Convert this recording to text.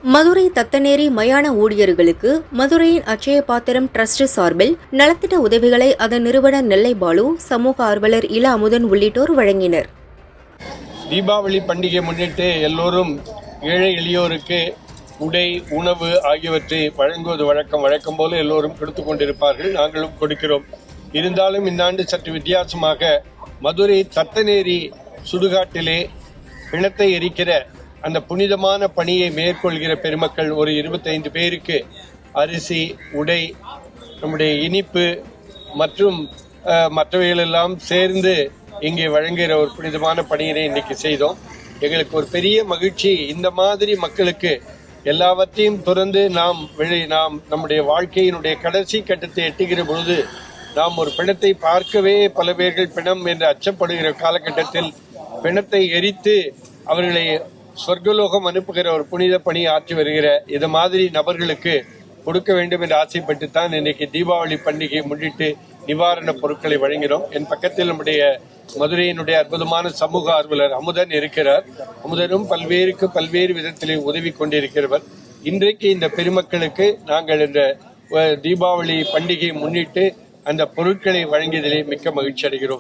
மதுரை தத்தநேரி மயான ஊழியர்களுக்கு மதுரையின் அட்சய பாத்திரம் டிரஸ்ட் சார்பில் நலத்திட்ட உதவிகளை அதன் நிறுவனர் நெல்லை பாலு, சமூக ஆர்வலர் இல அமுதன் உள்ளிட்டோர் வழங்கினர். தீபாவளி பண்டிகை முன்னிட்டு எல்லோரும் ஏழை எளியோருக்கு உடை, உணவு ஆகியவற்றை வழங்குவது வழக்கம் போல எல்லோரும் கொடுத்து கொண்டிருப்பார்கள். நாங்களும் கொடுக்கிறோம். இருந்தாலும் இந்த ஆண்டு சற்று வித்தியாசமாக மதுரை தத்தநேரி சுடுகாட்டிலே பிணத்தை எரிக்கிற அந்த புனிதமான பணியை மேற்கொள்கிற பெருமக்கள் ஒரு 25 பேருக்கு அரிசி, உடை, நம்முடைய இனிப்பு மற்றும் மற்றவைகளெல்லாம் சேர்ந்து இங்கே வழங்குகிற ஒரு புனிதமான பணியினை இன்னைக்கு செய்தோம். எங்களுக்கு ஒரு பெரிய மகிழ்ச்சி. இந்த மாதிரி மக்களுக்கு எல்லாவற்றையும் துறந்து நாம் நம்முடைய வாழ்க்கையினுடைய கடைசி கட்டத்தை எட்டுகிற பொழுது நாம் ஒரு பிணத்தை பார்க்கவே பல பேர்கள் பிணம் என்று அச்சப்படுகிற காலகட்டத்தில் பிணத்தை எரித்து அவர்களை சொர்க்கலோகம் அனுப்புகிற ஒரு புனித பணி ஆற்றி வருகிற இது மாதிரி நபர்களுக்கு கொடுக்க வேண்டும் என்று ஆசைப்பட்டுத்தான் இன்னைக்கு தீபாவளி பண்டிகையை முன்னிட்டு நிவாரண பொருட்களை வழங்கினோம். என் பக்கத்தில் நம்முடைய மதுரையினுடைய அற்புதமான சமூக ஆர்வலர் அமுதன் இருக்கிறார். அமுதனும் பல்வேறு விதத்திலே உதவி கொண்டிருக்கிறவர். இன்றைக்கு இந்த பெருமக்களுக்கு நாங்கள் இந்த தீபாவளி பண்டிகையை முன்னிட்டு அந்த பொருட்களை வழங்கியதிலே மிக்க மகிழ்ச்சி அடைகிறோம்.